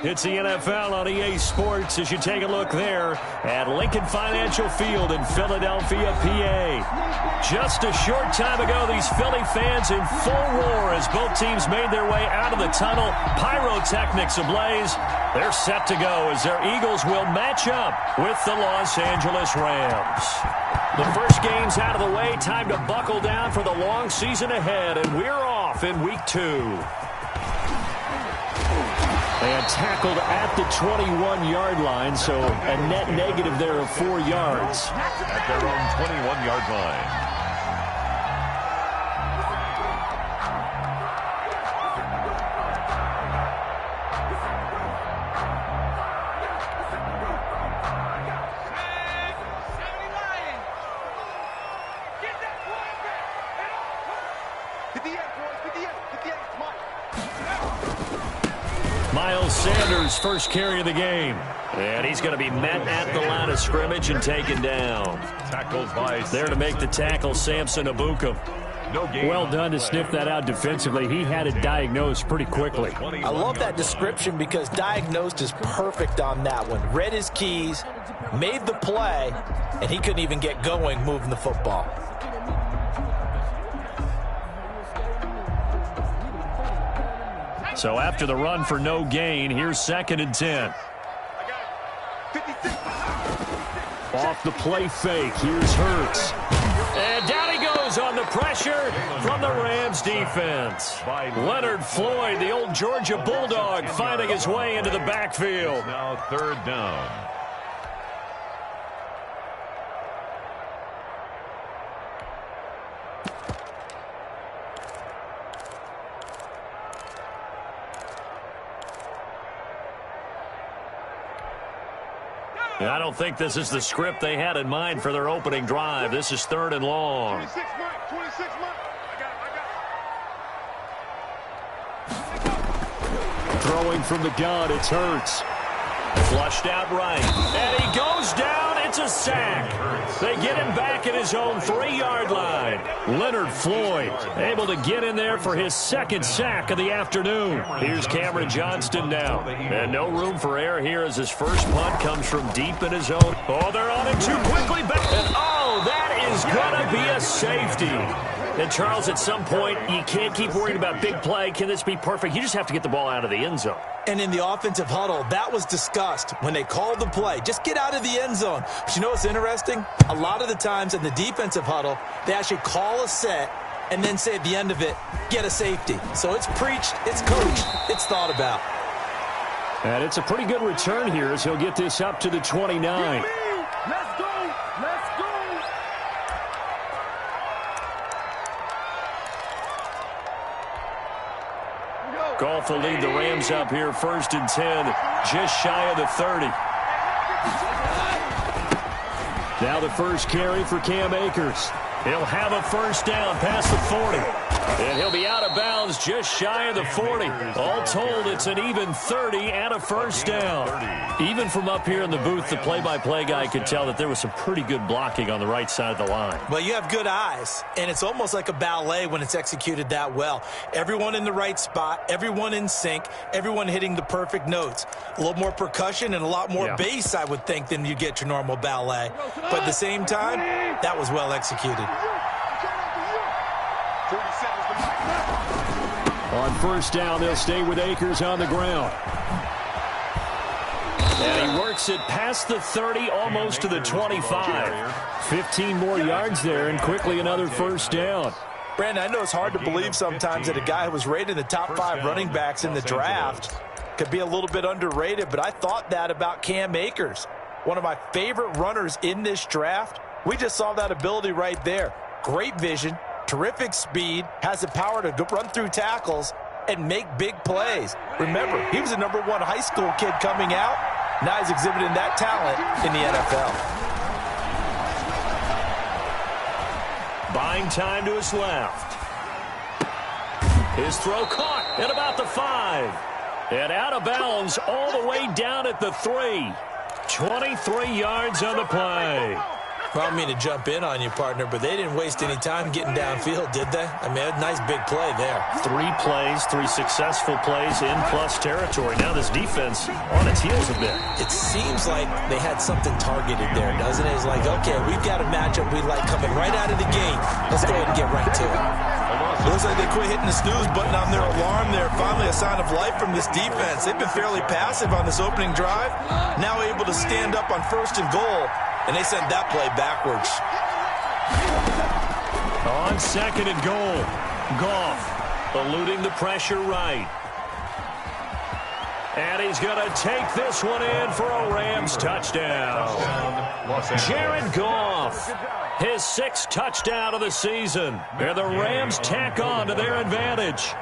It's the NFL on EA Sports as you take a look there at Lincoln Financial Field in Philadelphia, PA. Just a short time ago, these Philly fans in full roar as both teams made their way out of the tunnel. Pyrotechnics ablaze. They're set to go as their Eagles will match up with the Los Angeles Rams. The first game's out of the way. Time to buckle down for the long season ahead, and we're off in Week 2. And tackled at the 21-yard line, so a net negative there of 4 yards. At their own 21-yard line. Sanders' first carry of the game. And he's going to be met at the line of scrimmage and taken down. Tackled by there to make the tackle, Samson Abuka. Well done to sniff that out defensively. He had it diagnosed pretty quickly. I love that description because diagnosed is perfect on that one. Read his keys, made the play, and he couldn't even get going moving the football. So after the run for no gain, here's 2nd and 10. Off the play fake, here's Hurts. And down he goes on the pressure from the Rams defense. Leonard Floyd, the old Georgia Bulldog, finding his way into the backfield. Now 3rd down. I don't think this is the script they had in mind for their opening drive. This is 3rd and long. 26 months. Throwing from the gun, it's Hurts. Flushed out right. And he goes down. It's a sack. They get him back at his own 3-yard line. Leonard Floyd able to get in there for his 2nd sack of the afternoon. Here's Cameron Johnston now. And no room for error here as his first punt comes from deep in his own. Oh, they're on him too quickly. And, oh, that is going to be a safety. And, Charles, at some point, you can't keep worrying about big play. Can this be perfect? You just have to get the ball out of the end zone. And in the offensive huddle, that was discussed when they called the play. Just get out of the end zone. But you know what's interesting? A lot of the times in the defensive huddle, they actually call a set and then say at the end of it, get a safety. So it's preached, it's coached, it's thought about. And it's a pretty good return here as he'll get this up to the 29. Let's go. Goff will lead the Rams up here 1st and 10, just shy of the 30. Now the first carry for Cam Akers. He'll have a first down past the 40. And he'll be out of bounds just shy of the 40. All told, it's an even 30 and a first down. Even from up here in the booth, the play-by-play guy could tell that there was some pretty good blocking on the right side of the line. Well, you have good eyes, and it's almost like a ballet when it's executed that well. Everyone in the right spot, everyone in sync, everyone hitting the perfect notes. A little more percussion and a lot more bass, I would think, than you get your normal ballet. But at the same time, that was well executed. On first down, they'll stay with Akers on the ground. And he works it past the 30, almost to the 25. 15 more yards there, and quickly another first down. Brandon, I know it's hard to believe sometimes that a guy who was rated in the top 5 running backs in the draft could be a little bit underrated, but I thought that about Cam Akers. One of my favorite runners in this draft. We just saw that ability right there. Great vision, terrific speed, has the power to run through tackles and make big plays. Remember, he was a #1 high school kid coming out. Now he's exhibiting that talent in the NFL. Buying time to his left. His throw caught at about the 5. And out of bounds all the way down at the 3. 23 yards on the play. Well, I don't mean to jump in on you, partner, but they didn't waste any time getting downfield, did they? I mean, a nice big play there. 3 plays, 3 successful plays in plus territory. Now this defense on its heels a bit. It seems like they had something targeted there, doesn't it? It's like, okay, we've got a matchup we like coming right out of the gate. Let's go ahead and get right to it. Looks like they quit hitting the snooze button on their alarm there. Finally a sign of life from this defense. They've been fairly passive on this opening drive. Now able to stand up on 1st and goal. And they sent that play backwards. On 2nd and goal, Goff eluding the pressure right. And he's going to take this one in for a Rams touchdown. Jared Goff, his 6th touchdown of the season. And the Rams tack on to their advantage.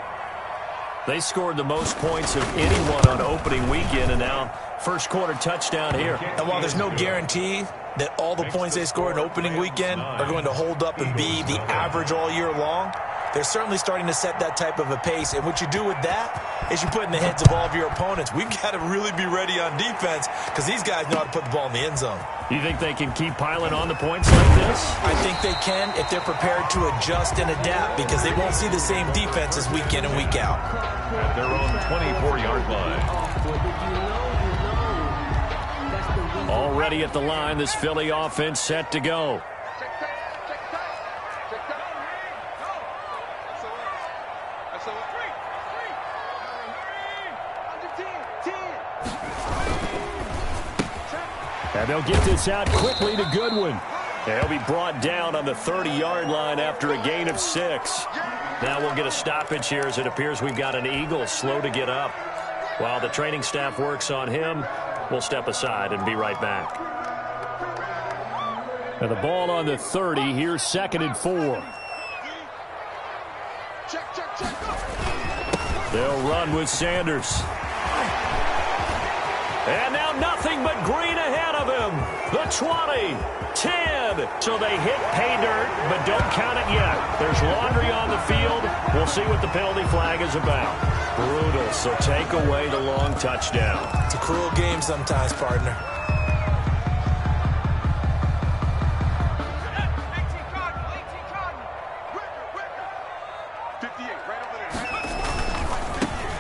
They scored the most points of anyone on opening weekend, and now first quarter touchdown here. And while there's no guarantee that all the points they score in opening weekend are going to hold up and be the average all year long, they're certainly starting to set that type of a pace. And what you do with that is you put in the heads of all of your opponents, we've got to really be ready on defense because these guys know how to put the ball in the end zone. You think they can keep piling on the points like this? I think they can if they're prepared to adjust and adapt because they won't see the same defenses week in and week out. At their own 24-yard line. Already at the line, this Philly offense set to go. And they'll get this out quickly to Goodwin. They'll be brought down on the 30-yard line after a gain of 6. Now we'll get a stoppage here as it appears we've got an Eagle slow to get up. While the training staff works on him, we'll step aside and be right back. And the ball on the 30, here's 2nd and 4. They'll run with Sanders. And now nothing but green ahead of him. The 20, 10. So they hit pay dirt, but don't count it yet. There's laundry on the field. We'll see what the penalty flag is about. Brutal, so take away the long touchdown. It's a cruel game sometimes, partner.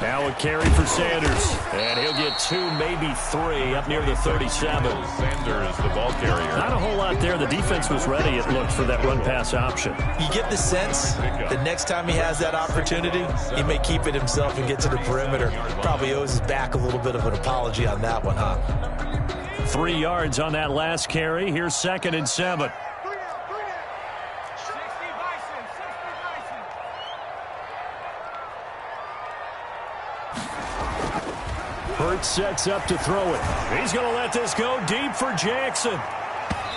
Now a carry for Sanders. And he'll get 2, maybe 3 up near the 37. Sanders, the ball carrier. Not a whole lot there. The defense was ready, it looked, for that run-pass option. You get the sense that next time he has that opportunity, he may keep it himself and get to the perimeter. Probably owes his back a little bit of an apology on that one, huh? 3 yards on that last carry. Here's 2nd and 7. Hurts sets up to throw it. He's going to let this go deep for Jackson.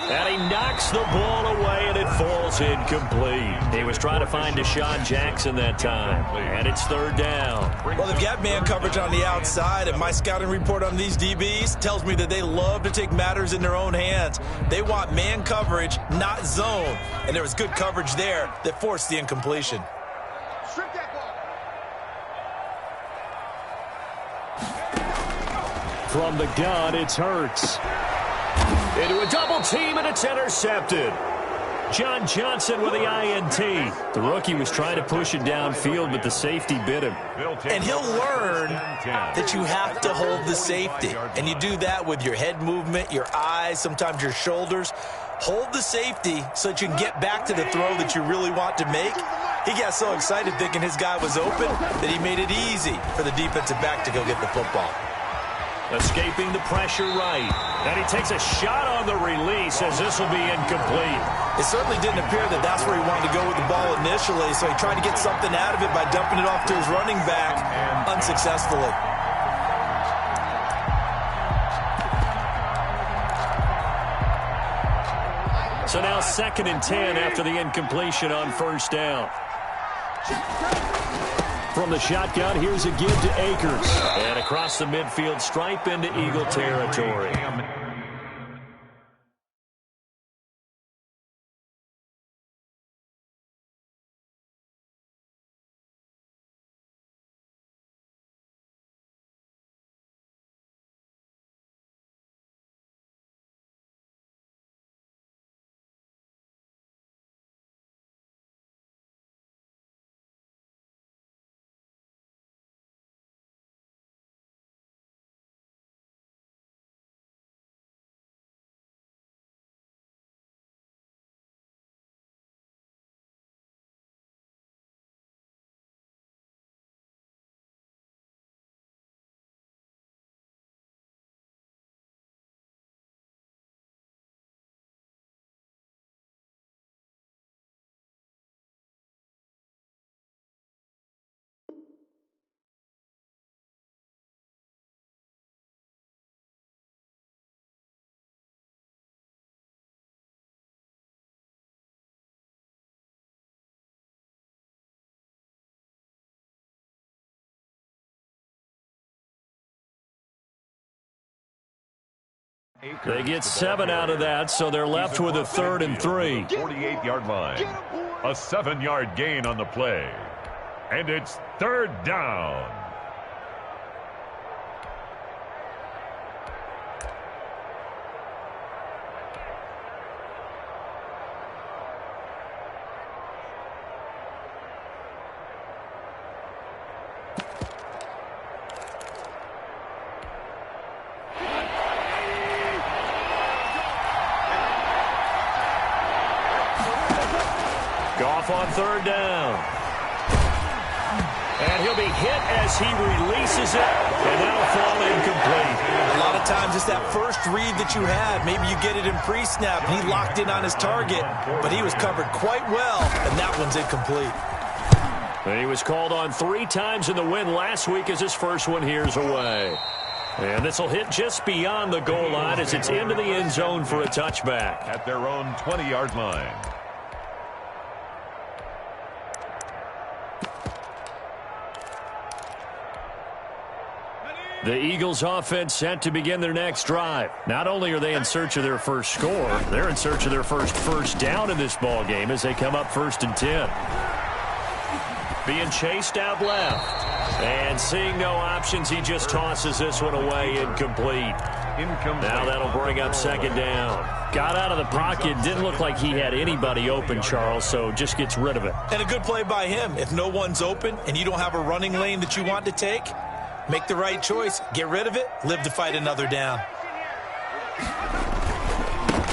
And he knocks the ball away, and it falls incomplete. He was trying to find Deshaun Jackson that time. And it's 3rd down. Well, they've got man coverage on the outside, and my scouting report on these DBs tells me that they love to take matters in their own hands. They want man coverage, not zone. And there was good coverage there that forced the incompletion. From the gun, it's Hurts. Into a double team, and it's intercepted. John Johnson with the INT. The rookie was trying to push it downfield, but the safety bit him. And he'll learn that you have to hold the safety. And you do that with your head movement, your eyes, sometimes your shoulders. Hold the safety so that you can get back to the throw that you really want to make. He got so excited thinking his guy was open that he made it easy for the defensive back to go get the football. Escaping the pressure right. And he takes a shot on the release as this will be incomplete. It certainly didn't appear that that's where he wanted to go with the ball initially, so he tried to get something out of it by dumping it off to his running back unsuccessfully. So now 2nd and 10 after the incompletion on 1st down. From the shotgun, here's a give to Akers. And across the midfield stripe into Eagle territory. They get 7 out of that, so they're left with a 3rd and 3. 48-yard line. A 7-yard gain on the play. And it's 3rd down. Goff on 3rd down. And he'll be hit as he releases it, and that'll fall incomplete. A lot of times it's that first read that you had. Maybe you get it in pre-snap, and he locked in on his target, but he was covered quite well, and that one's incomplete. And he was called on 3 times in the win last week as his first one here's away. And this will hit just beyond the goal line as it's into the end zone for a touchback. At their own 20-yard line. The Eagles offense set to begin their next drive. Not only are they in search of their first score, they're in search of their first down in this ball game as they come up 1st and 10. Being chased out left. And seeing no options, he just tosses this one away, incomplete. Now that'll bring up 2nd down. Got out of the pocket, didn't look like he had anybody open, Charles, so just gets rid of it. And a good play by him. If no one's open and you don't have a running lane that you want to take, make the right choice. Get rid of it. Live to fight another down.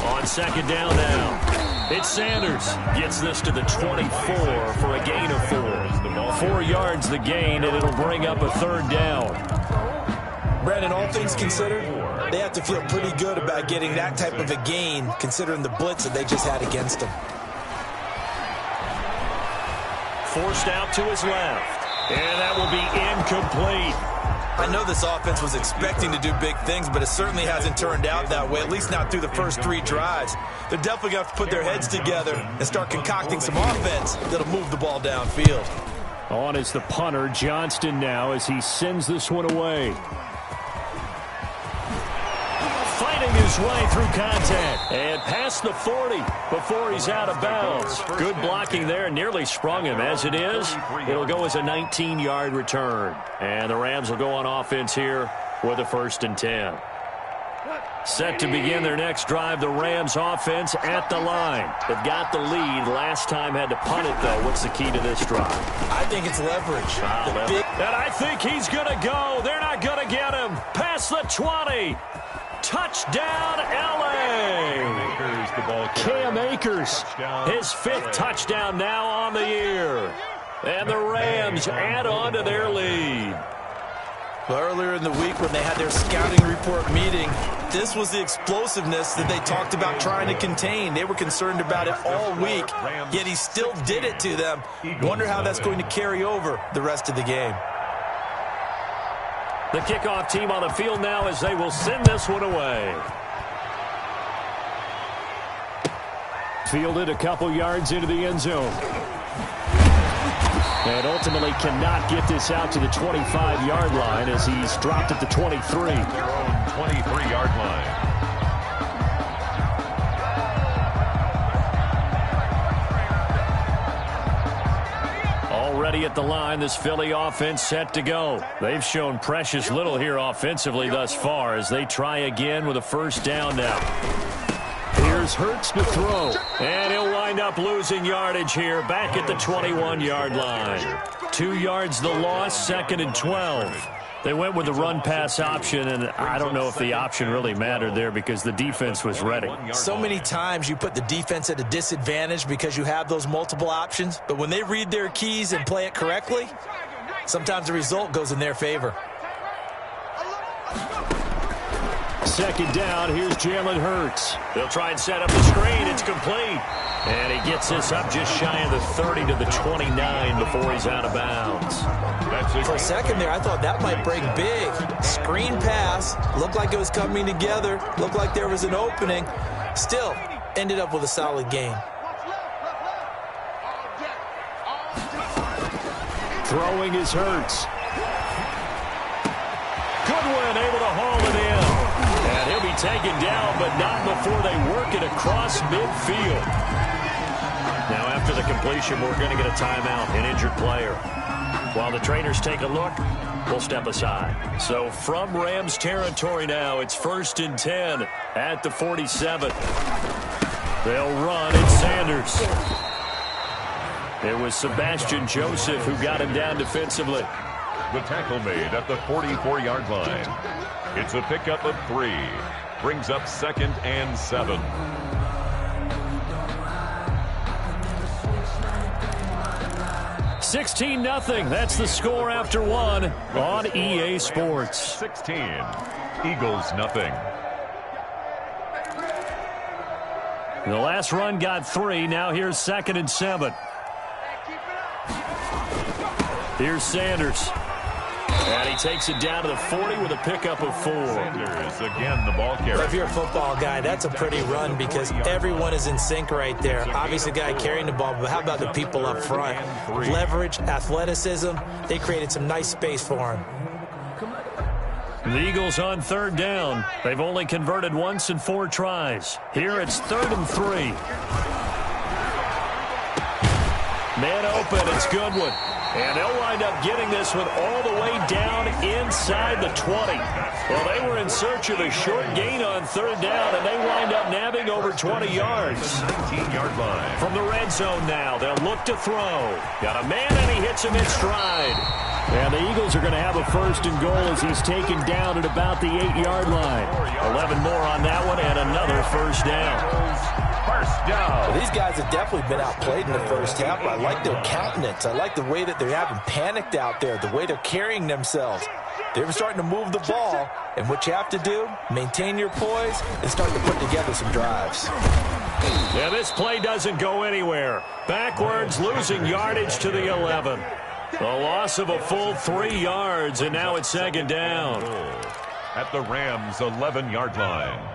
On 2nd down now. It's Sanders. Gets this to the 24 for a gain of 4. 4 yards the gain, and it'll bring up a 3rd down. Brandon, all things considered, they have to feel pretty good about getting that type of a gain considering the blitz that they just had against them. Forced out to his left. And that will be incomplete. I know this offense was expecting to do big things, but it certainly hasn't turned out that way, at least not through the first 3 drives. They're definitely going to have to put their heads together and start concocting some offense that'll move the ball downfield. On is the punter, Johnston, now as he sends this one away. Fighting his way through contact and past the 40 before he's out of bounds. Good blocking there, nearly sprung him. As it is, it'll go as a 19-yard return. And the Rams will go on offense here with a 1st and 10. Set to begin their next drive, the Rams offense at the line. They've got the lead. Last time had to punt it, though. What's the key to this drive? I think it's leverage. And I think he's going to go. They're not going to get him. Past the 20. Touchdown, L.A. Cam Akers, his 5th touchdown now on the year. And the Rams add on to their lead. Well, earlier in the week when they had their scouting report meeting, this was the explosiveness that they talked about trying to contain. They were concerned about it all week, yet he still did it to them. Wonder how that's going to carry over the rest of the game. The kickoff team on the field now as they will send this one away. Fielded a couple yards into the end zone. And ultimately cannot get this out to the 25-yard line as he's dropped at the 23. Your own 23-yard line. Already at the line, this Philly offense set to go. They've shown precious little here offensively thus far as they try again with a 1st down now. Here's Hurts to throw, and he'll wind up losing yardage here back at the 21-yard line. 2 yards the loss, 2nd and 12. They went with the run-pass option, and I don't know if the option really mattered there because the defense was ready. So many times you put the defense at a disadvantage because you have those multiple options, but when they read their keys and play it correctly, sometimes the result goes in their favor. 2nd down, here's Jalen Hurts. They'll try and set up the screen. It's complete. And he gets this up just shy of the 30 to the 29 before he's out of bounds. For a second there, I thought that might break big. Screen pass. Looked like it was coming together. Looked like there was an opening. Still, ended up with a solid game. Throwing is Hurts. Goodwin able to haul it in. And he'll be taken down, but not before they work it across midfield. Now, after the completion, we're going to get a timeout, an injured player. While the trainers take a look, we'll step aside. So from Rams territory now, it's 1st and 10 at the 47. They'll run. It's Sanders. It was Sebastian Joseph who got him down defensively. The tackle made at the 44-yard line. It's a pickup of 3. Brings up 2nd and 7. $16-0. That's the score after 1 on EA Sports. 16. Eagles nothing. The last run got 3. Now here's 2nd and 7. Here's Sanders. And he takes it down to the 40 with a pickup of 4. Sanders again, the ball carrier. If you're a football guy, that's a pretty run because everyone is in sync right there. Obviously, the guy carrying the ball, but how about the people up front? Leverage, athleticism, they created some nice space for him. The Eagles on 3rd down. They've only converted once in 4 tries. Here it's 3rd and 3. Man open, it's Goodwin. And they'll wind up getting this one all the way down inside the 20. Well, they were in search of a short gain on 3rd down, and they wind up nabbing over 20 yards. 19-yard line. From the red zone now, they'll look to throw. Got a man, and he hits him in stride. And the Eagles are going to have a 1st and goal as he's taken down at about the 8-yard line. 11 more on that one, and another 1st down. First down. Well, these guys have definitely been outplayed in the first half, but I like their countenance. I like the way that they're having panicked out there, the way they're carrying themselves. They're starting to move the ball, and what you have to do, maintain your poise and start to put together some drives. Yeah, this play doesn't go anywhere. Backwards, losing yardage to the 11. A loss of a full 3 yards, and now it's 2nd down. At the Rams' 11-yard line.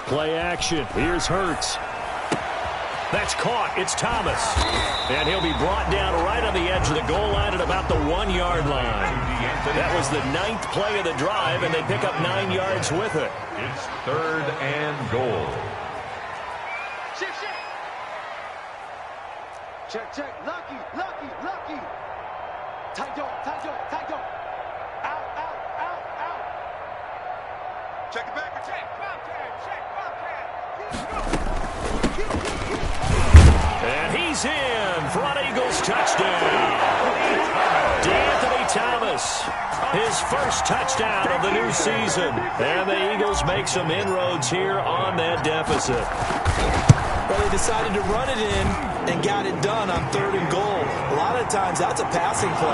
Play action. Here's Hurts. That's caught. It's Thomas. And he'll be brought down right on the edge of the goal line at about the 1-yard line. That was the 9th play of the drive, and they pick up 9 yards with it. It's 3rd and goal. Check. Lucky. Tight door. Out. Check it back. And he's in for an Eagles touchdown. DeAnthony Thomas, his first touchdown of the new season. And the Eagles make some inroads here on that deficit. Well, they decided to run it in and got it done on 3rd and goal. A lot of times, that's a passing play.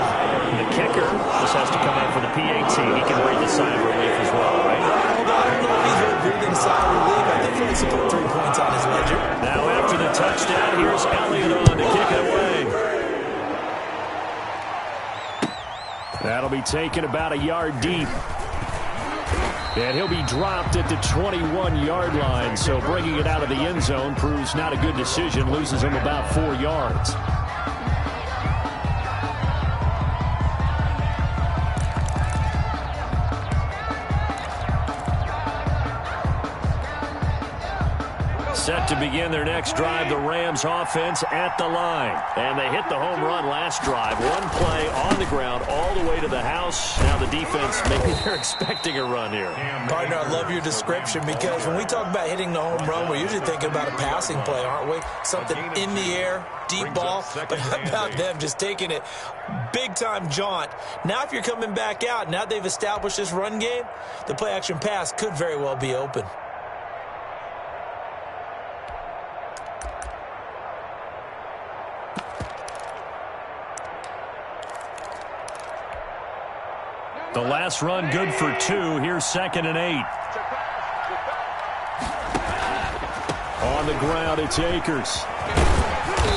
The kicker just has to come out for the PAT. He can breathe a sigh of relief as well, right? Although I don't know if he's really breathing a sigh of relief. I think he likes to put 3 points on his ledger. Now after the touchdown, here's Elliott on to kick it away. That'll be taken about a yard deep. And he'll be dropped at the 21-yard line, so bringing it out of the end zone proves not a good decision, loses him about 4 yards. Set to begin their next drive, the Rams offense at the line. And they hit the home run last drive. 1 play on the ground all the way to the house. Now the defense, maybe they're expecting a run here. Partner, I love your description because when we talk about hitting the home run, we're usually thinking about a passing play, aren't we? Something in the air, deep ball. But how about them just taking it big-time jaunt? Now if you're coming back out, now they've established this run game, the play-action pass could very well be open. The last run good for 2. Here's 2nd and 8. On the ground, it's Akers.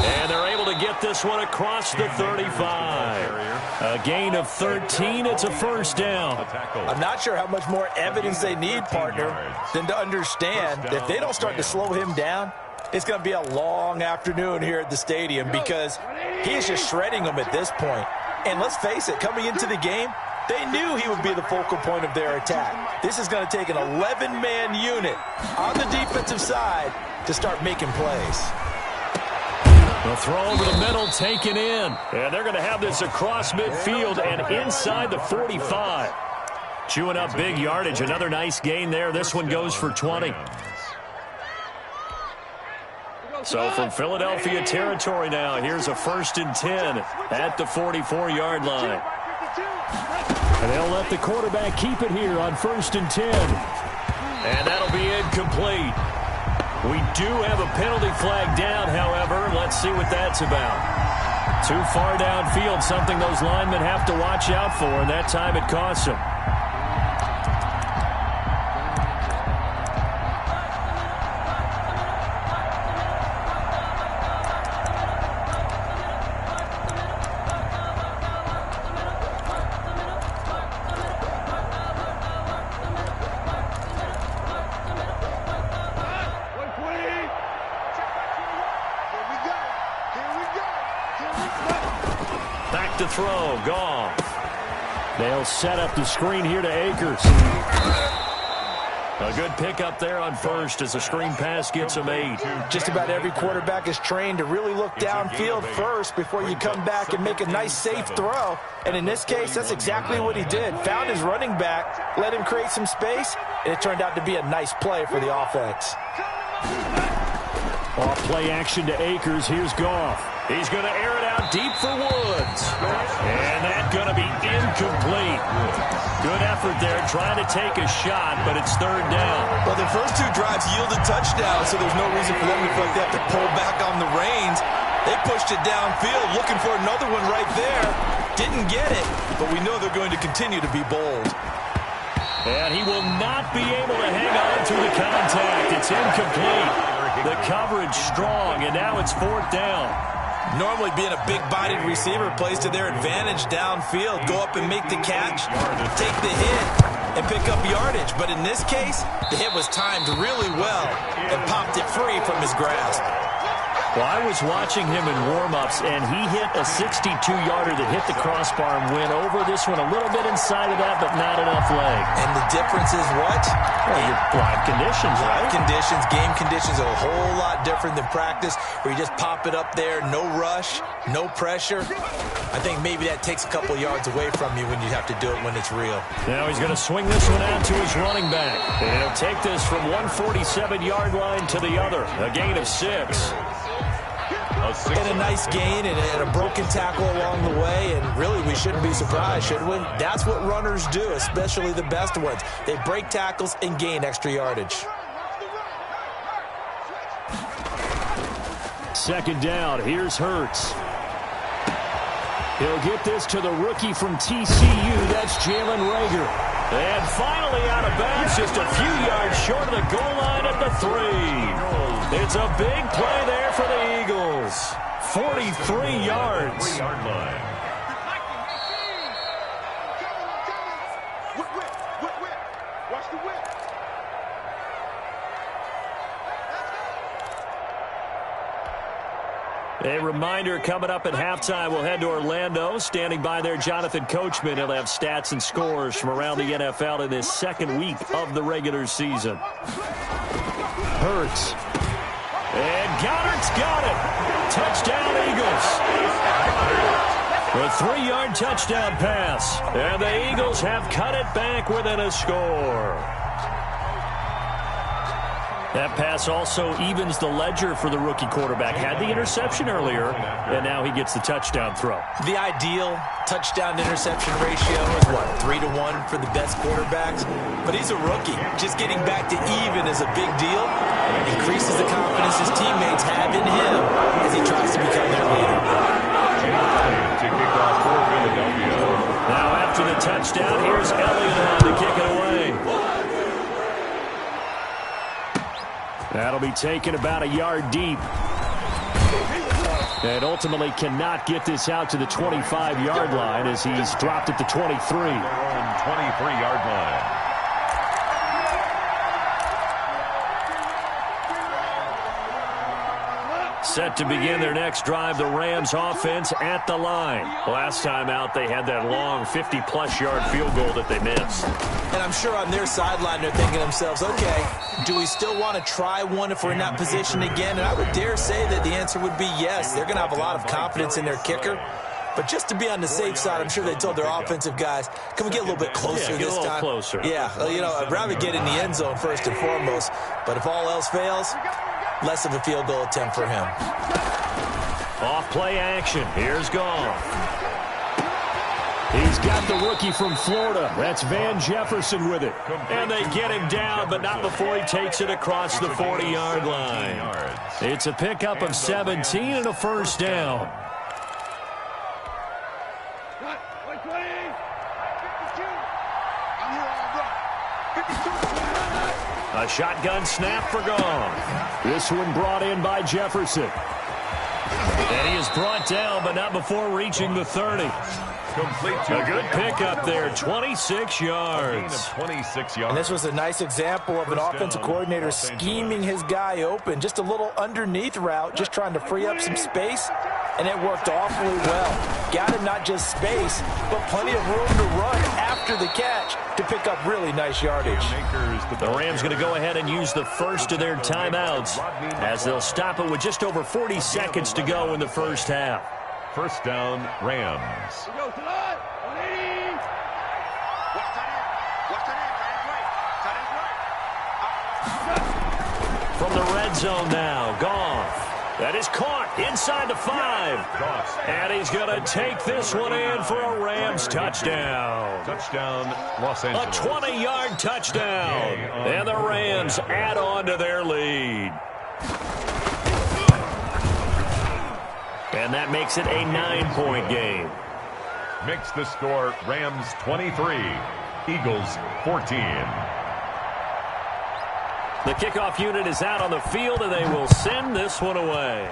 And they're able to get this one across the 35. A gain of 13. It's a 1st down. I'm not sure how much more evidence they need, partner, than to understand that if they don't start to slow him down, it's going to be a long afternoon here at the stadium because he is just shredding them at this point. And let's face it, coming into the game, they knew he would be the focal point of their attack. This is going to take an 11-man unit on the defensive side to start making plays. The throw over the middle taken in. And they're going to have this across midfield and inside the 45. Chewing up big yardage. Another nice gain there. This one goes for 20. So from Philadelphia territory now, here's a 1st and 10 at the 44-yard line. And they'll let the quarterback keep it here on 1st and 10. And that'll be incomplete. We do have a penalty flag down, however. Let's see what that's about. Too far downfield, something those linemen have to watch out for, and that time it costs them. Back to throw, Goff. They'll set up the screen here to Akers. A good pickup there on first as the screen pass gets him 8. Just about every quarterback is trained to really look downfield first before you come back and make a nice, safe throw. And in this case, that's exactly what he did. Found his running back, let him create some space, and it turned out to be a nice play for the offense. Off play action to Akers. Here's Goff. He's going to air it out deep for Woods. And that's going to be incomplete. Good effort there trying to take a shot, but it's 3rd down. Well, their first 2 drives yielded touchdowns, so there's no reason for them to feel like they have to pull back on the reins. They pushed it downfield, looking for another one right there. Didn't get it, but we know they're going to continue to be bold. And he will not be able to hang on through the contact. It's incomplete. The coverage strong, and now it's 4th down. Normally being a big-bodied receiver plays to their advantage downfield. Go up and make the catch, take the hit, and pick up yardage. But in this case, the hit was timed really well and popped it free from his grasp. Well, I was watching him in warm-ups, and he hit a 62-yarder that hit the crossbar and went over this one a little bit inside of that, but not enough leg. And the difference is what? Well, your live conditions, right? Live conditions, game conditions are a whole lot different than practice, where you just pop it up there, no rush, no pressure. I think maybe that takes a couple yards away from you when you have to do it when it's real. Now he's going to swing this one out to his running back. And he'll take this from 147-yard line to the other. A gain of 6. And a nice gain and a broken tackle along the way, and really we shouldn't be surprised, should we? That's what runners do, especially the best ones. They break tackles and gain extra yardage. 2nd down. Here's Hurts. He'll get this to the rookie from TCU. That's Jalen Reagor. And finally out of bounds, just a few yards short of the goal line at the 3. It's a big play there for the Eagles. 43 yards. Watch the whip. A reminder, coming up at halftime, we'll head to Orlando. Standing by there, Jonathan Coachman. He'll have stats and scores from around the NFL in this 2nd week of the regular season. Hurts. And Goddard's got it. Touchdown, Eagles. A 3-yard touchdown pass. And the Eagles have cut it back within a score. That pass also evens the ledger for the rookie quarterback. Had the interception earlier, and now he gets the touchdown throw. The ideal touchdown-interception ratio is, what, 3-to-1 for the best quarterbacks? But he's a rookie. Just getting back to even is a big deal. It increases the confidence his teammates have in him as he tries to become their leader. Now after the touchdown, here's Elliott on to kick it away. That'll be taken about a yard deep. And ultimately cannot get this out to the 25-yard line as he's dropped at the 23. 23-yard line. set to begin their next drive. The Rams offense at the line. Last time out, they had that long 50-plus yard field goal that they missed. And I'm sure on their sideline they're thinking to themselves, okay, do we still want to try one if we're in that position again? And I would dare say that the answer would be yes. They're going to have a lot of confidence in their kicker. But just to be on the safe side, I'm sure they told their offensive guys, can we get a little bit closer this time? Closer. Yeah, I'd rather get in the end zone first and foremost. But if all else fails, less of a field goal attempt for him. Off play action. Here's Goff. He's got the rookie from Florida. That's Van Jefferson with it. And they get him down, but not before he takes it across the 40-yard line. It's a pickup of 17 and a first down. A shotgun snap for Goff. This one brought in by Jefferson. And he is brought down, but not before reaching the 30. A good pickup there, 26 yards. 26 yards. And this was a nice example of an offensive coordinator scheming his guy open. Just a little underneath route, just trying to free up some space, and it worked awfully well. Got him not just space, but plenty of room to run after the catch to pick up really nice yardage. The Rams going to go ahead and use the first of their timeouts as they'll stop it with just over 40 seconds to go in the first half. First down, Rams. From the red zone now, Goff. That is caught inside the 5. And he's going to take this one in for a Rams touchdown. Touchdown, Los Angeles. A 20-yard touchdown. And the Rams add on to their lead. And that makes it a 9-point game. Makes the score Rams 23, Eagles 14. The kickoff unit is out on the field, and they will send this one away.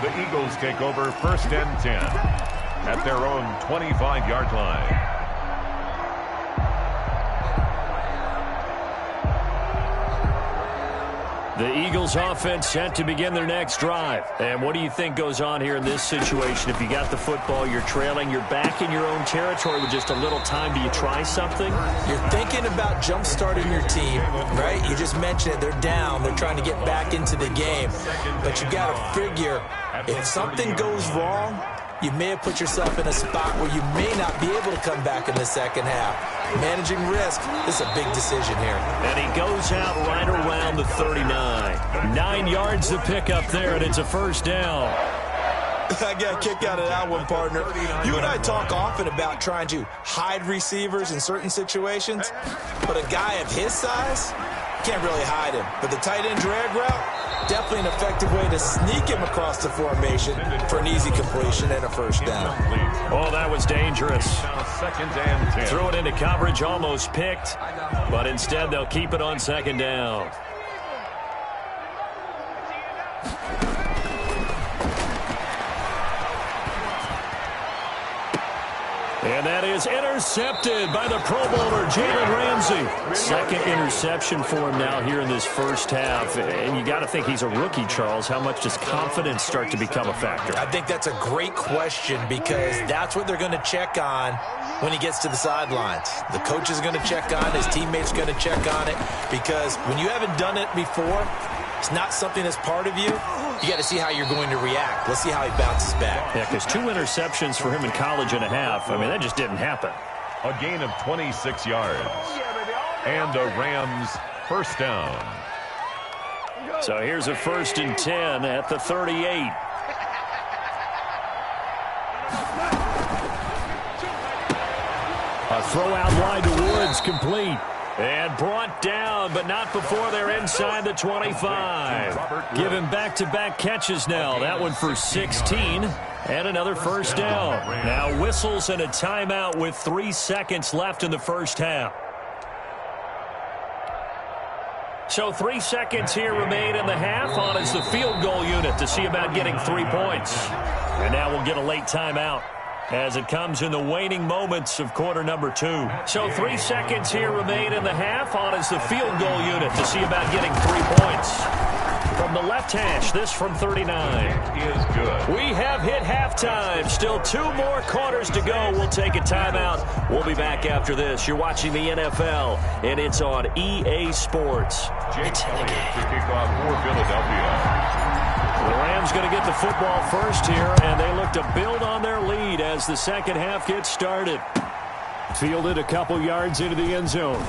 The Eagles take over first and 10 at their own 25-yard line. The Eagles offense set to begin their next drive. And what do you think goes on here in this situation? If you got the football, you're trailing, you're back in your own territory with just a little time. Do you try something? You're thinking about jump-starting your team, right? You just mentioned it. They're down. They're trying to get back into the game. But you got to figure, if something goes wrong, you may have put yourself in a spot where you may not be able to come back in the second half. Managing risk, this is a big decision here. And he goes out right around the 39. 9 yards to pick up there, and it's a first down. I got a kick out of that one, partner. You and I talk often about trying to hide receivers in certain situations, but a guy of his size can't really hide him. But the tight end drag route, definitely an effective way to sneak him across the formation for an easy completion and a first down. Oh, that was dangerous. Second and 10. Threw it into coverage, almost picked, but instead they'll keep it on second down. And that is intercepted by the Pro Bowler, Jalen Ramsey. Second interception for him now here in this first half. And you got to think he's a rookie, Charles. How much does confidence start to become a factor? I think that's a great question because that's what they're going to check on when he gets to the sidelines. The coach is going to check on it. His teammates are going to check on it because when you haven't done it before, it's not something that's part of you. You got to see how you're going to react. Let's see how he bounces back. Yeah, because 2 interceptions for him in college and a half. I mean, that just didn't happen. A gain of 26 yards. And a Rams first down. So here's a 1st and 10 at the 38. A throw out wide to Woods, complete. And brought down, but not before they're inside the 25. Giving back-to-back catches now. That one for 16. And another first down. Now whistles and a timeout with 3 seconds left in the first half. So 3 seconds here remain in the half on as the field goal unit to see about getting 3 points. And now we'll get a late timeout. as it comes in the waning moments of quarter number 2. So 3 seconds here remain in the half. On is the field goal unit to see about getting 3 points. From the left hash, this from 39. Is good. We have hit halftime. Still 2 more quarters to go. We'll take a timeout. We'll be back after this. You're watching the NFL, and it's on EA Sports. Jake Elliott to kick off for Philadelphia. The Rams going to get the football first here, and they look to build on their lead as the second half gets started. Fielded a couple yards into the end zone.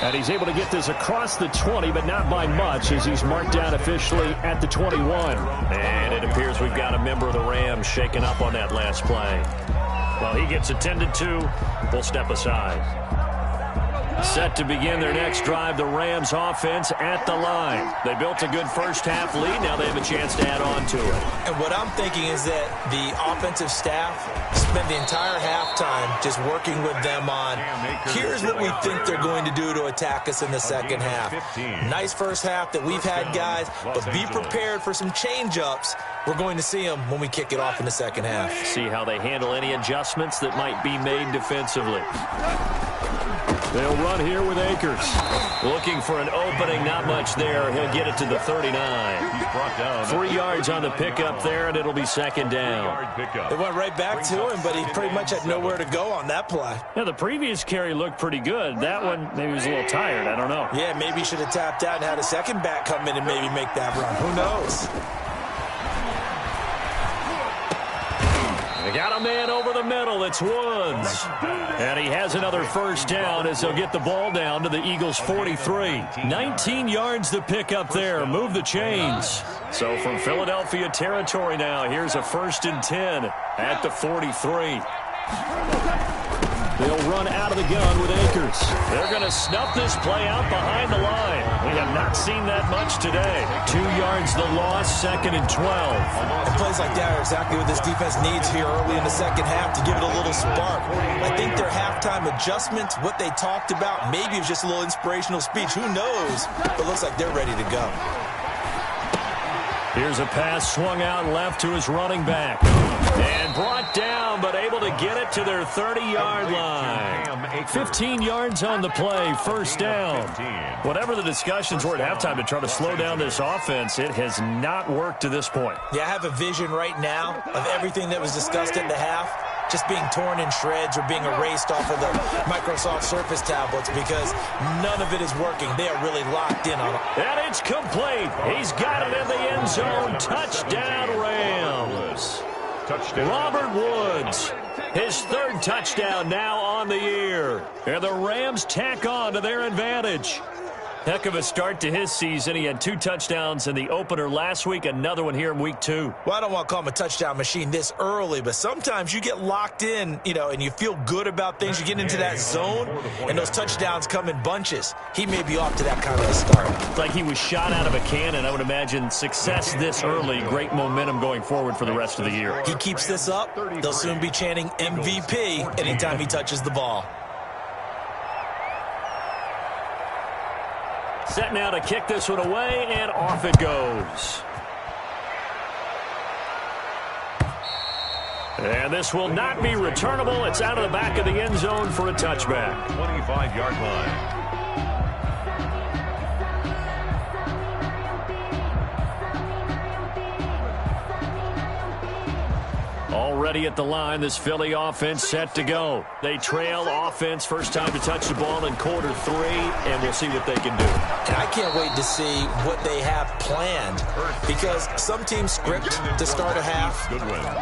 And he's able to get this across the 20, but not by much, as he's marked down officially at the 21. And it appears we've got a member of the Rams shaken up on that last play. Well, he gets attended to. We'll step aside. Set to begin their next drive, the Rams offense at the line. They built a good first half lead. Now they have a chance to add on to it. And what I'm thinking is that the offensive staff spent the entire halftime just working with them on, here's what we think they're going to do to attack us in the second half. Nice first half that we've had, guys, but be prepared for some change-ups. We're going to see them when we kick it off in the second half. See how they handle any adjustments that might be made defensively. They'll run here with Akers. Looking for an opening, not much there. He'll get it to the 39. He's brought down 3 yards on the pickup there, and it'll be second down. It went right back to him, but he pretty much had nowhere to go on that play. Yeah, the previous carry looked pretty good. That one, maybe he was a little tired. I don't know. Yeah, maybe he should have tapped out and had a second back come in and maybe make that run. Who knows? They got a man over the middle. It's Woods. And he has another first down as they'll get the ball down to the Eagles' 43. 19 yards to pick up there. Move the chains. So from Philadelphia territory now, here's a 1st and 10 at the 43. They'll run out of the gun with Akers. They're going to snuff this play out behind the line. We have not seen that much today. 2 yards the loss, 2nd and 12. And plays like that are exactly what this defense needs here early in the second half to give it a little spark. I think their halftime adjustments, what they talked about, maybe it was just a little inspirational speech. Who knows? But it looks like they're ready to go. Here's a pass swung out left to his running back. And brought down, but able to get it to their 30-yard line. 15 yards on the play, first down. Whatever the discussions were at halftime to try to slow down this offense, it has not worked to this point. Yeah, I have a vision right now of everything that was discussed at the half just being torn in shreds or being erased off of the Microsoft Surface tablets because none of it is working. They are really locked in on it. And it's complete. He's got it in the end zone. Touchdown, Rams. Touchdown. Robert Woods, his 3rd touchdown now on the year. And the Rams tack on to their advantage. Heck of a start to his season. He had 2 touchdowns in the opener last week, another one here in week 2. Well, I don't want to call him a touchdown machine this early, but sometimes you get locked in, and you feel good about things. You get into that zone, and those touchdowns come in bunches. He may be off to that kind of a start. It's like he was shot out of a cannon. I would imagine success this early, great momentum going forward for the rest of the year. He keeps this up, they'll soon be chanting MVP anytime he touches the ball. Set now to kick this one away, and off it goes. And this will not be returnable. It's out of the back of the end zone for a touchback. 25-yard line. Already at the line, this Philly offense set to go. They trail offense, first time to touch the ball in quarter 3, and we'll see what they can do. And I can't wait to see what they have planned because some teams script to start a half.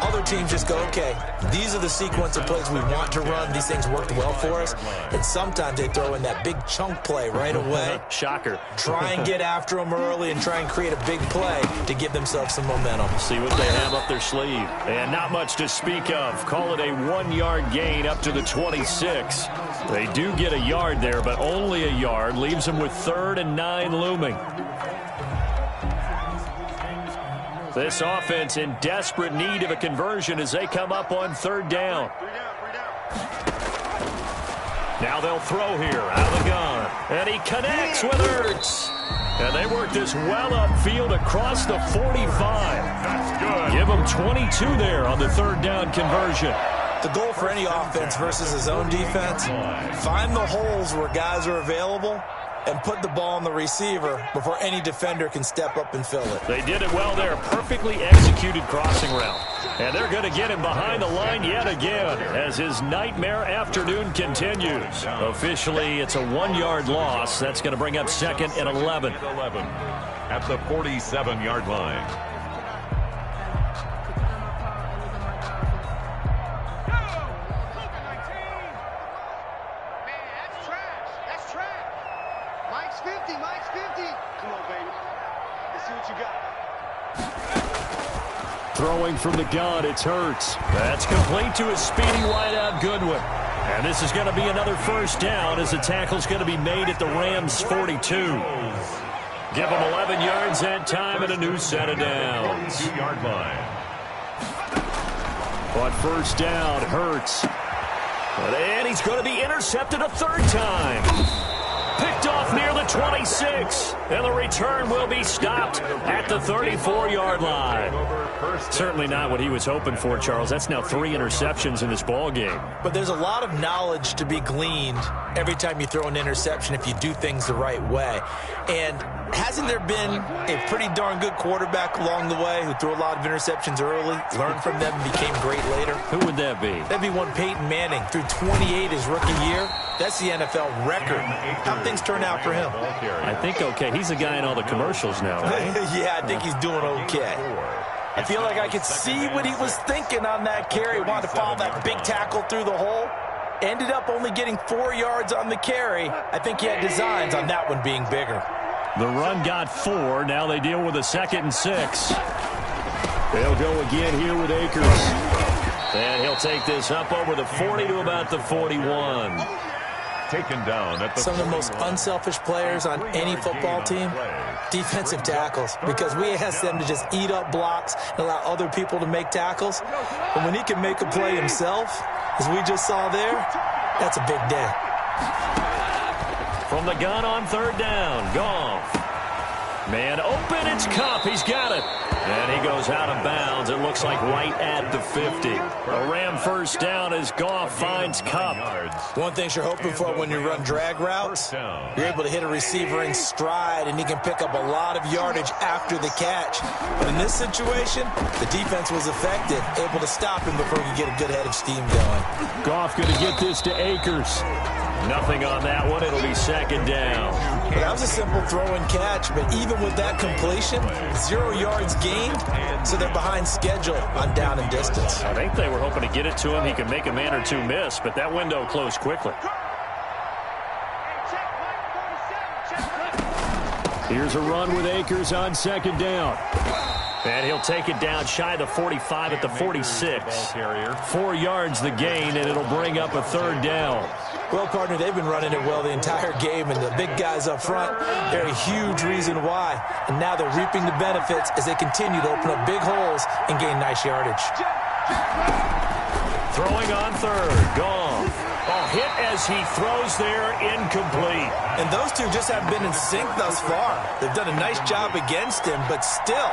Other teams just go, okay, these are the sequence of plays we want to run. These things worked well for us. And sometimes they throw in that big chunk play right away. Shocker. Try and get after them early and try and create a big play to give themselves some momentum. See what they have up their sleeve. And not much to speak of. Call it a 1-yard gain up to the 26. They do get a yard there, but only a yard. Leaves them with 3rd and 9 looming. This offense in desperate need of a conversion as they come up on 3rd down. Now they'll throw here out of the gun. And he connects with Ertz. And they work this well upfield across the 45. That's good. Give them 22 there on the third down conversion. The goal for any offense versus his own defense, find the holes where guys are available and put the ball on the receiver before any defender can step up and fill it. They did it well there. Perfectly executed crossing route. And they're going to get him behind the line yet again as his nightmare afternoon continues. Officially, it's a 1-yard loss. That's going to bring up second and 11. At the 47-yard line. Mike's 50. Come on, baby. Let's see what you got. Throwing from the gun, it's Hurts. That's complete to a speedy wideout Goodwin. And this is going to be another first down as the tackle's going to be made at the Rams' 42. Give them 11 yards that time and a new set of downs. 2-yard line. On first down, Hurts. And he's going to be intercepted a third time. Picked off near the 26. And the return will be stopped at the 34-yard line. Certainly not what he was hoping for, Charles. That's now 3 interceptions in this ball game. But there's a lot of knowledge to be gleaned every time you throw an interception if you do things the right way. And hasn't there been a pretty darn good quarterback along the way who threw a lot of interceptions early, learned from them, and became great later? Who would that be? That'd be one Peyton Manning, threw 28 his rookie year. That's the NFL record. How'd things turn out for him? I think okay. He's a guy in all the commercials now, right? Yeah, I think he's doing okay. I feel like I could see what he was thinking on that carry. Wanted to follow that big tackle through the hole. Ended up only getting 4 yards on the carry. I think he had designs on that one being bigger. The run got 4. Now they deal with a 2nd and 6. They'll go again here with Akers. And he'll take this up over the 40 to about the 41. Taken down at the Some of the most unselfish players on any football team, defensive tackles, because we ask them to just eat up blocks and allow other people to make tackles. And when he can make a play himself, as we just saw there, that's a big day. From the gun on third down, Goff. Man open, it's Kupp. He's got it. And he goes out of bounds. It looks like right at the 50. A Ram first down as Goff finds Kupp. One thing you're hoping for when you run drag routes, you're able to hit a receiver in stride, and he can pick up a lot of yardage after the catch. But in this situation, the defense was effective, able to stop him before he could get a good head of steam going. Goff going to get this to Akers. Nothing on that one. It'll be second down. Well, that was a simple throw and catch, but even with that completion, 0 yards gained, so they're behind schedule on down and distance. I think they were hoping to get it to him. He could make a man or two miss, but that window closed quickly. Here's a run with Akers on second down. And he'll take it down shy of the 45 at the 46. 4 yards the gain, and it'll bring up a third down. Well, partner, they've been running it well the entire game, and the big guys up front, they're a huge reason why. And now they're reaping the benefits as they continue to open up big holes and gain nice yardage. Throwing on third, Goff. A hit as he throws there, incomplete. And those two just haven't been in sync thus far. They've done a nice job against him, but still,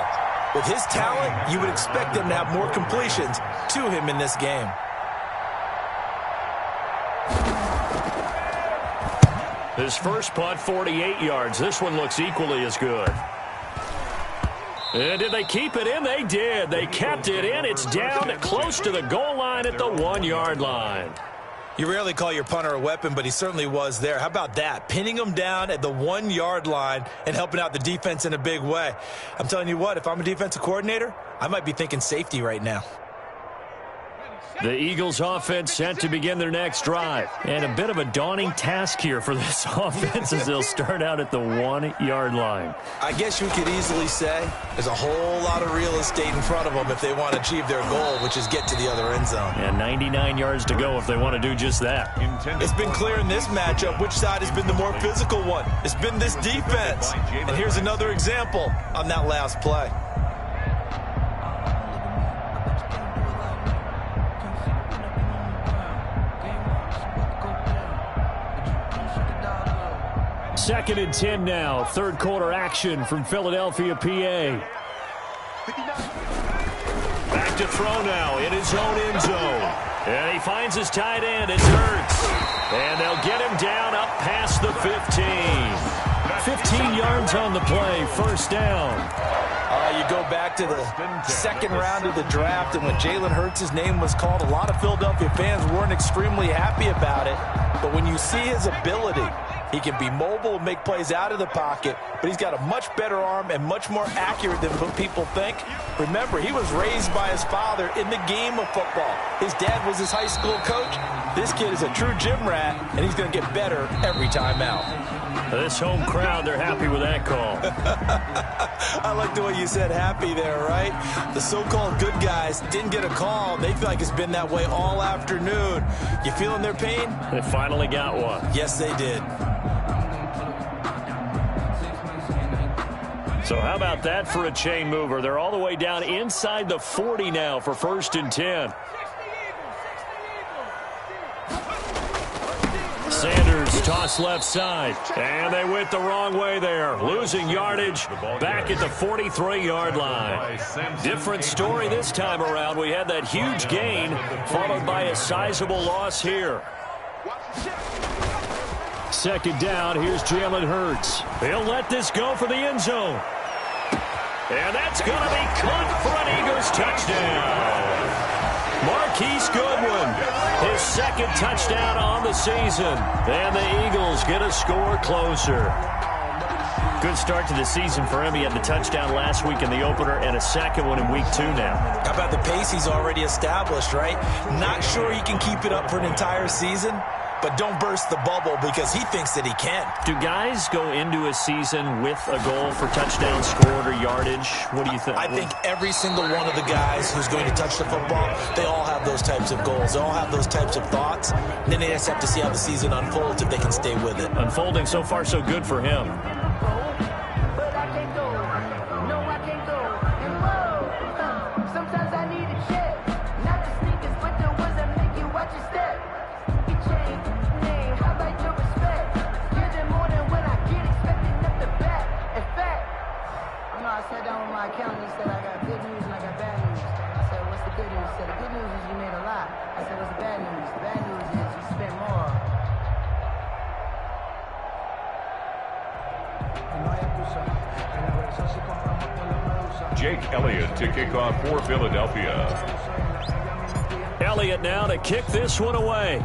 with his talent, you would expect them to have more completions to him in this game. His first punt, 48 yards. This one looks equally as good. And did they keep it in? They did. They kept it in. It's down close to the goal line at the 1 yard line. You rarely call your punter a weapon, but he certainly was there. How about that? Pinning him down at the 1 yard line and helping out the defense in a big way. I'm telling you what, if I'm a defensive coordinator, I might be thinking safety right now. The Eagles offense set to begin their next drive. And a bit of a daunting task here for this offense as they'll start out at the 1 yard line. I guess you could easily say there's a whole lot of real estate in front of them if they want to achieve their goal, which is get to the other end zone. And 99 yards to go if they want to do just that. It's been clear in this matchup which side has been the more physical one. It's been this defense. And here's another example on that last play. 2nd and 10 now. Third quarter action from Philadelphia, PA. Back to throw now in his own end zone. And he finds his tight end. It's Hurts. And they'll get him down up past the 15. 15 yards on the play. First down. You go back to the second round of the draft, and when Jalen Hurts' name was called, a lot of Philadelphia fans weren't extremely happy about it. But when you see his ability, he can be mobile and make plays out of the pocket, but he's got a much better arm and much more accurate than what people think. Remember, he was raised by his father in the game of football. His dad was his high school coach. This kid is a true gym rat, and he's going to get better every time out. This home crowd, they're happy with that call. I like the way you said happy there, right? The so-called good guys didn't get a call. They feel like it's been that way all afternoon. You feeling their pain? They finally got one. Yes, they did. So how about that for a chain mover? They're all the way down inside the 40 now for 1st and 10. Sanders toss left side, and they went the wrong way there, losing yardage back at the 43-yard line. Different story this time around. We had that huge gain followed by a sizable loss here. 2nd down, here's Jalen Hurts. He'll let this go for the end zone. And that's going to be caught for an Eagles touchdown. Marquise Goodwin, his 2nd touchdown on the season. And the Eagles get a score closer. Good start to the season for him. He had the touchdown last week in the opener and a 2nd one in week 2 now. How about the pace he's already established, right? Not sure he can keep it up for an entire season, but don't burst the bubble because he thinks that he can. Do guys go into a season with a goal for touchdown scored or yardage? What do you think? I think every single one of the guys who's going to touch the football, they all have those types of goals. They all have those types of thoughts. And then they just have to see how the season unfolds if they can stay with it. Unfolding so far so good for him. Jake Elliott to kick off for Philadelphia. Elliott now to kick this one away.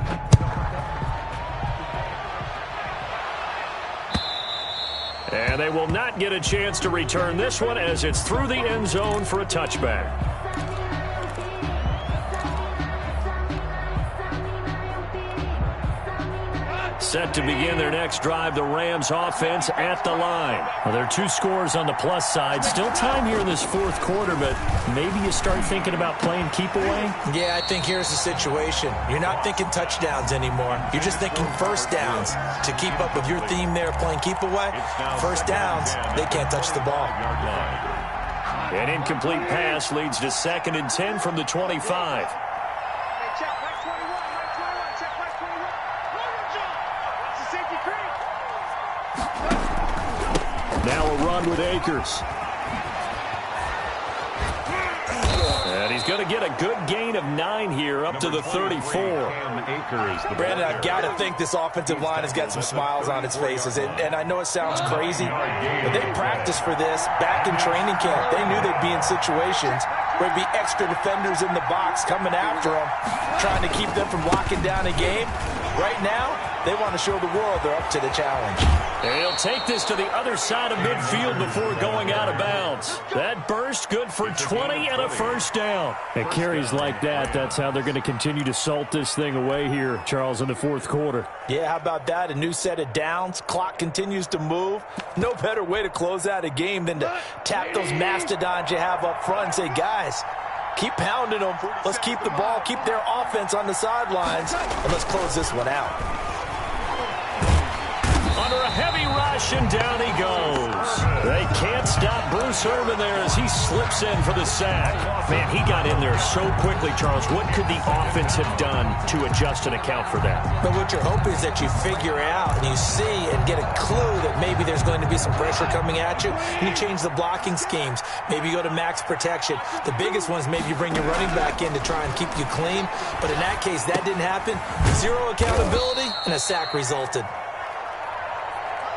And they will not get a chance to return this one as it's through the end zone for a touchback. Set to begin their next drive, the Rams offense at the line. Well, there are 2 scores on the plus side. Still time here in this 4th quarter, but maybe you start thinking about playing keep away? Yeah, I think here's the situation. You're not thinking touchdowns anymore. You're just thinking first downs. To keep up with your theme there, playing keep away, first downs, they can't touch the ball. An incomplete pass leads to 2nd and 10 from the 25. Now a run with Akers. And he's going to get a good gain of 9 here up to the 34. Brandon, I've got to think this offensive line has got some smiles on its faces. And I know it sounds crazy, but they practiced for this back in training camp. They knew they'd be in situations where there'd be extra defenders in the box coming after them, trying to keep them from locking down a game. Right now, they want to show the world they're up to the challenge. And he'll take this to the other side of midfield before going out of bounds. That burst good for 20 and a first down. And carries like that, that's how they're going to continue to salt this thing away here, Charles, in the 4th quarter. Yeah, how about that? A new set of downs. Clock continues to move. No better way to close out a game than to tap those mastodons you have up front and say, guys, keep pounding them. Let's keep the ball, keep their offense on the sidelines, and let's close this one out. Under a heavy ride rush, and down he goes. They can't stop Bruce Irvin there as he slips in for the sack. Man, he got in there so quickly, Charles. What could the offense have done to adjust and account for that? But what you're hoping is that you figure out and you see and get a clue that maybe there's going to be some pressure coming at you, and you change the blocking schemes. Maybe you go to max protection. The biggest one is maybe you bring your running back in to try and keep you clean. But in that case, that didn't happen. Zero accountability, and a sack resulted.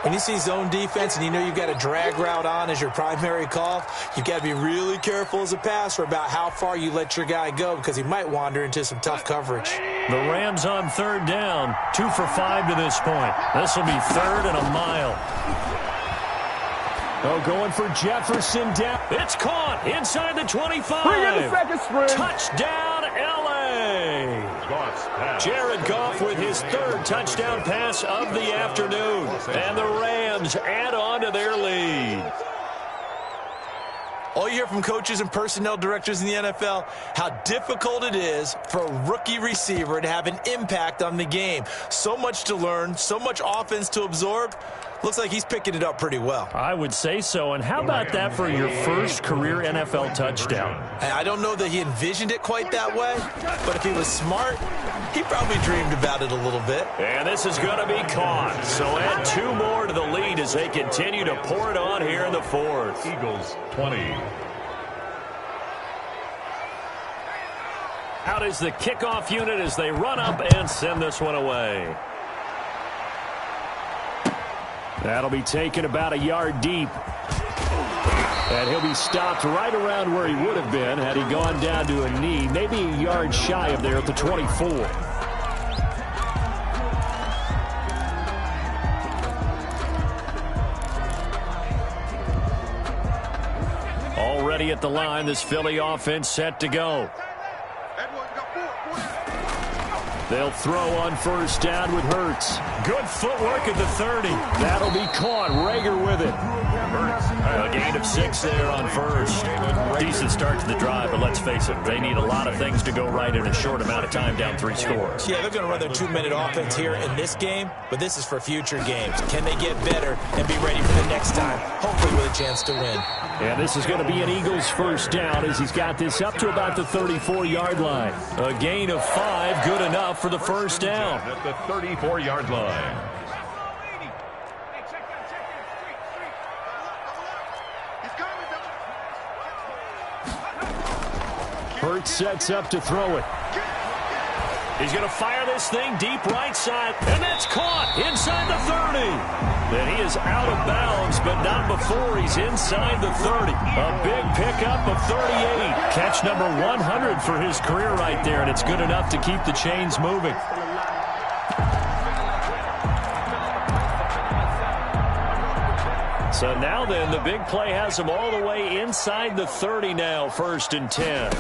When you see zone defense and you know you've got a drag route on as your primary call, you've got to be really careful as a passer about how far you let your guy go because he might wander into some tough coverage. The Rams on third down, 2 for 5 to this point. This will be third and a mile. Oh, going for Jefferson down. It's caught inside the 25. Touchdown, L.A. Jared Goff with his third touchdown pass of the afternoon. And the Rams add on to their lead. All you hear from coaches and personnel directors in the NFL, how difficult it is for a rookie receiver to have an impact on the game. So much to learn, so much offense to absorb. Looks like he's picking it up pretty well. I would say so. And how about that for your first career NFL touchdown? I don't know that he envisioned it quite that way, but if he was smart, he probably dreamed about it a little bit. And this is going to be caught. So add 2 more to the lead as they continue to pour it on here in the fourth. Eagles 20. Out is the kickoff unit as they run up and send this one away. That'll be taken about a yard deep. And he'll be stopped right around where he would have been had he gone down to a knee, maybe a yard shy of there at the 24. Already at the line, this Philly offense set to go. They'll throw on first down with Hurts. Good footwork at the 30. That'll be caught. Rager with it. A gain of 6 there on first. Decent start to the drive, but let's face it, they need a lot of things to go right in a short amount of time down 3 scores. Yeah, they're going to run their 2-minute offense here in this game, but this is for future games. Can they get better and be ready for the next time, hopefully with a chance to win? And this is going to be an Eagles first down as he's got this up to about the 34-yard line. A gain of 5, good enough for the first down. At the 34-yard line. Hurts sets up to throw it. He's going to fire this thing deep right side, and that's caught inside the 30. Then he is out of bounds, but not before he's inside the 30. A big pickup of 38. Catch number 100 for his career right there, and it's good enough to keep the chains moving. So now then, the big play has him all the way inside the 30 now, 1st and 10.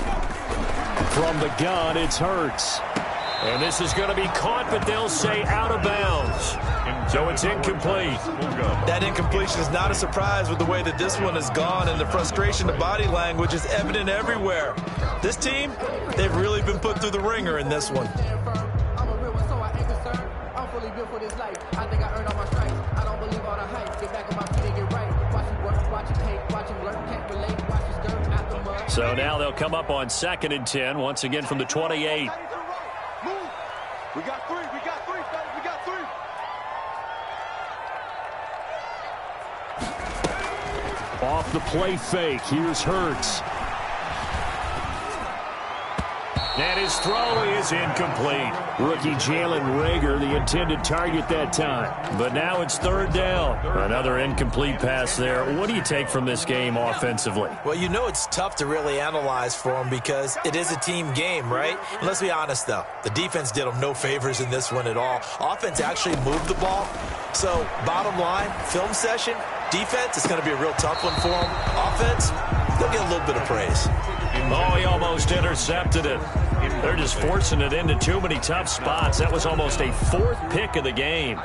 From the gun, it's Hurts. And this is going to be caught, but they'll say out of bounds. So it's incomplete. That incompletion is not a surprise with the way that this one has gone, and the frustration, the body language is evident everywhere. This team, they've really been put through the ringer in this one. So now they'll come up on 2nd and 10, once again from the 28. We got 3, we got 3, we got 3. Off the play fake, here's Hurts. And his throw is incomplete. Rookie Jalen Rager, the intended target that time. But now it's 3rd down. Another incomplete pass there. What do you take from this game offensively? Well, you know it's tough to really analyze for them because it is a team game, right? And let's be honest, though. The defense did them no favors in this one at all. Offense actually moved the ball. So, bottom line, film session, defense, it's going to be a real tough one for them. Offense, they'll get a little bit of praise. Oh, he almost intercepted it. They're just forcing it into too many tough spots. That was almost a 4th pick of the game.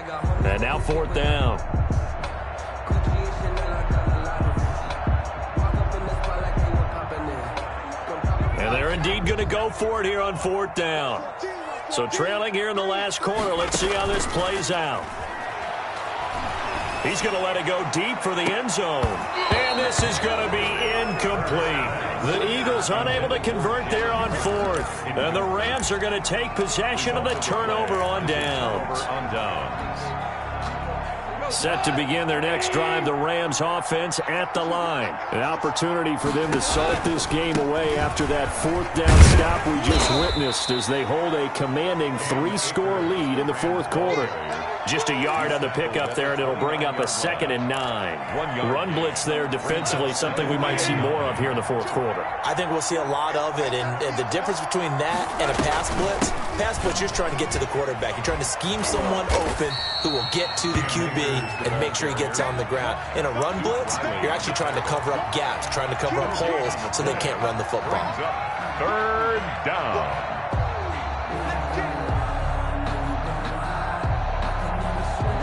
And now 4th down. And they're indeed going to go for it here on 4th down. So trailing here in the last quarter, let's see how this plays out. He's going to let it go deep for the end zone. And this is going to be incomplete. The Eagles unable to convert there on fourth. And the Rams are going to take possession of the turnover on downs. Set to begin their next drive, the Rams offense at the line. An opportunity for them to salt this game away after that fourth down stop we just witnessed as they hold a commanding 3-score lead in the fourth quarter. Just a yard on the pickup there, and it'll bring up a 2nd and 9. Run blitz there defensively, something we might see more of here in the fourth quarter. I think we'll see a lot of it, and the difference between that and a pass blitz, you're trying to get to the quarterback. You're trying to scheme someone open who will get to the QB and make sure he gets on the ground. In a run blitz, you're actually trying to cover up gaps, trying to cover up holes so they can't run the football. 3rd down.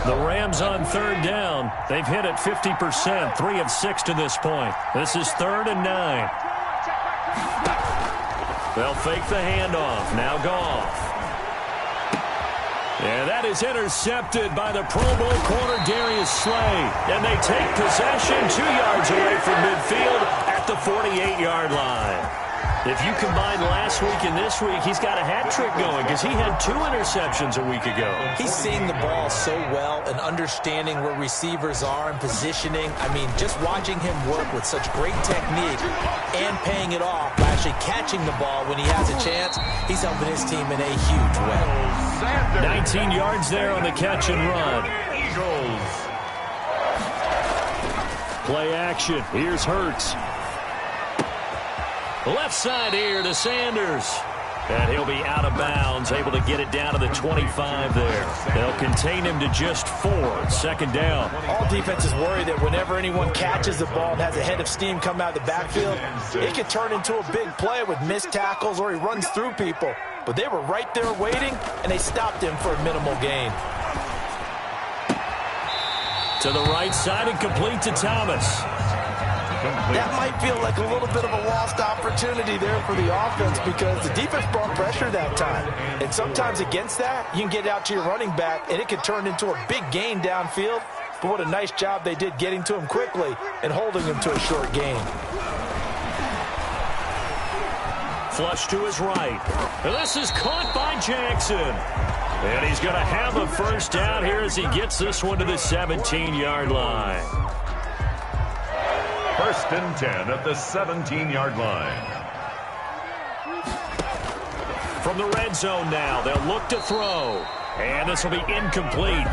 The Rams on 3rd down. They've hit it 50%, 3 of 6 to this point. This is 3rd and 9. They'll fake the handoff. Now Goff. And that is intercepted by the Pro Bowl corner Darius Slay. And they take possession 2 yards away from midfield at the 48-yard line. If you combine last week and this week, he's got a hat trick going because he had 2 interceptions a week ago. He's seeing the ball so well and understanding where receivers are and positioning. I mean, just watching him work with such great technique and paying it off by actually catching the ball when he has a chance, he's helping his team in a huge way. 19 yards there on the catch and run. Eagles. Play action. Here's Hurts. Left side here to Sanders. And he'll be out of bounds, able to get it down to the 25 there. They'll contain him to just 4. 2nd down. All defenses worry that whenever anyone catches the ball and has a head of steam come out of the backfield, it could turn into a big play with missed tackles or he runs through people. But they were right there waiting, and they stopped him for a minimal gain. To the right side and complete to Thomas. That might feel like a little bit of a lost opportunity there for the offense because the defense brought pressure that time. And sometimes against that, you can get out to your running back, and it can turn into a big gain downfield. But what a nice job they did getting to him quickly and holding him to a short gain. Flush to his right. And this is caught by Jackson. And he's going to have a first down here as he gets this one to the 17-yard line. 1st and 10 at the 17-yard line. From the red zone now, they'll look to throw. And this will be incomplete.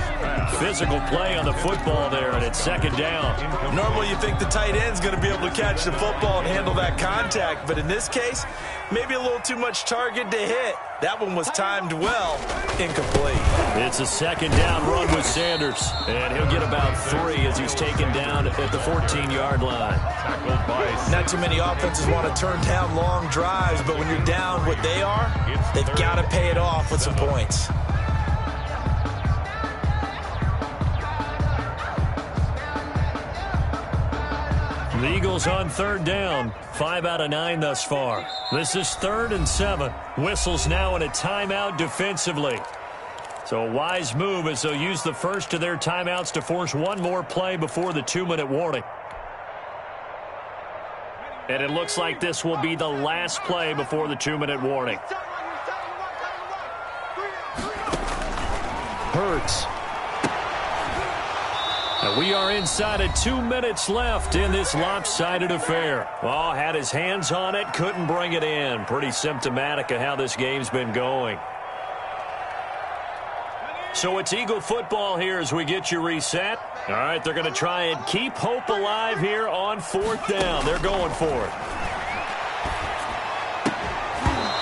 Physical play on the football there, and it's 2nd down. Normally you think the tight end's going to be able to catch the football and handle that contact, but in this case, maybe a little too much target to hit. That one was timed well. Incomplete. It's a 2nd down run with Sanders, and he'll get about 3 as he's taken down at the 14-yard line. Not too many offenses want to turn down long drives, but when you're down what they are, they've got to pay it off with some points. The Eagles on 3rd down. 5 out of 9 thus far. This is 3rd and 7. Whistles now in a timeout defensively. So a wise move as they'll use the first of their timeouts to force one more play before the 2-minute warning. And it looks like this will be the last play before the 2-minute warning. Hurts. And we are inside of 2 minutes left in this lopsided affair. Oh, had his hands on it, couldn't bring it in. Pretty symptomatic of how this game's been going. So it's Eagle football here as we get you reset. All right, they're going to try and keep hope alive here on 4th down. They're going for it.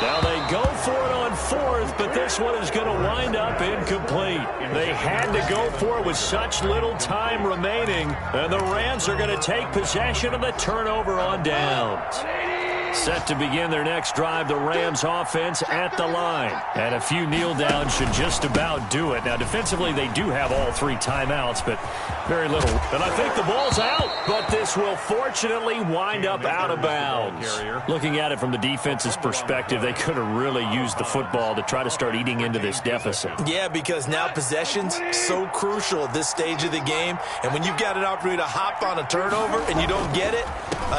Now they go for it on 4th, but this one is going to wind up incomplete. They had to go for it with such little time remaining, and the Rams are going to take possession of the turnover on downs. Set to begin their next drive, the Rams offense at the line. And a few kneel downs should just about do it. Now, defensively, they do have all 3 timeouts, but very little. And I think the ball's out, but this will fortunately wind up out of bounds. Looking at it from the defense's perspective, they could have really used the football to try to start eating into this deficit. Yeah, because now possession's so crucial at this stage of the game. And when you've got an opportunity to hop on a turnover and you don't get it,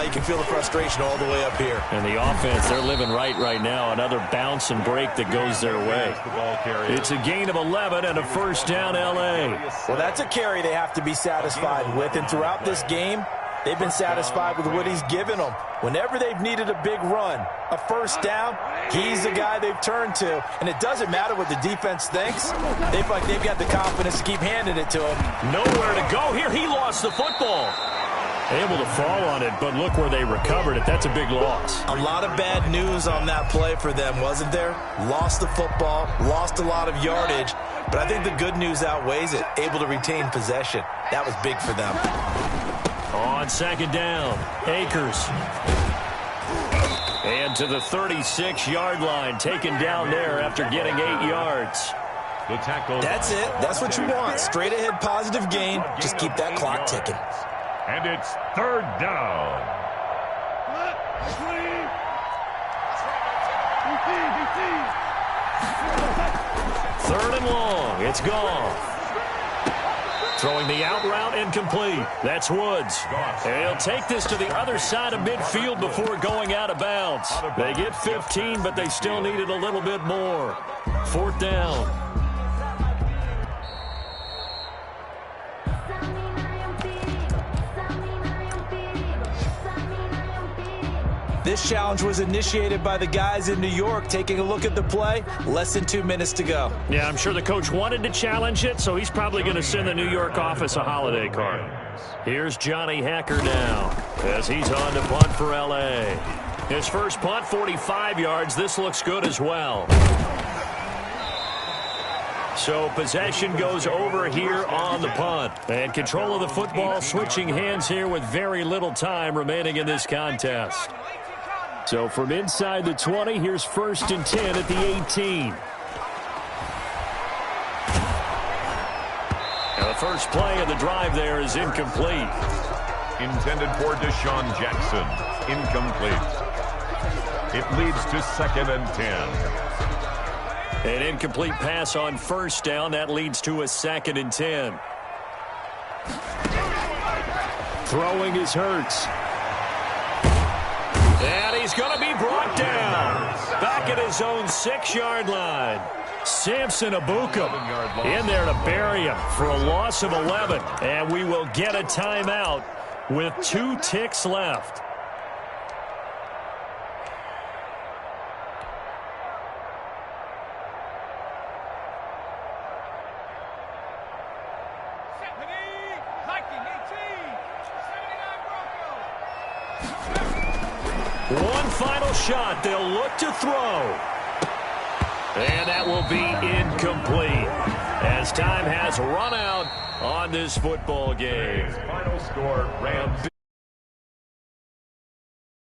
you can feel the frustration all the way up here. And the offense, they're living right now. Another bounce and break that goes their way. It's a gain of 11 and a first down, L.A. Well, that's a carry they have to be satisfied with. And throughout this game, they've been satisfied with what he's given them. Whenever they've needed a big run, a first down, he's the guy they've turned to. And it doesn't matter what the defense thinks. They feel like they've got the confidence to keep handing it to him. Nowhere to go here. He lost the football. Able to fall on it, but look where they recovered it. That's a big loss. A lot of bad news on that play for them, wasn't there? Lost the football, lost a lot of yardage, but I think the good news outweighs it. Able to retain possession. That was big for them. On second down, Akers. And to the 36-yard line, taken down there after getting 8 yards. The tackle. That's it. That's what you want. Straight ahead positive gain. Just keep that clock ticking. And it's third down. Third and long. It's gone. Throwing the out route, incomplete. That's Woods. And he'll take this to the other side of midfield before going out of bounds. They get 15, but they still needed a little bit more. Fourth down. This challenge was initiated by the guys in New York. Taking a look at the play, less than 2 minutes to go. Yeah, I'm sure the coach wanted to challenge it, so he's probably going to send the New York office a holiday card. Here's Johnny Hacker now as he's on to punt for L.A. His first punt, 45 yards. This looks good as well. So possession goes over here on the punt. And control of the football switching hands here with very little time remaining in this contest. So from inside the 20, here's first and 10 at the 18. Now the first play of the drive there is incomplete. Intended for Deshaun Jackson. Incomplete. It leads to second and 10. An incomplete pass on first down. That leads to a second and 10. Throwing is Hurts. And he's going to be brought down. Back at his own 6-yard line. Samson Abukum in there to bury him for a loss of 11. And we will get a timeout with 2 ticks left. One final shot. They'll look to throw. And that will be incomplete as time has run out on this football game. Final score, Rams.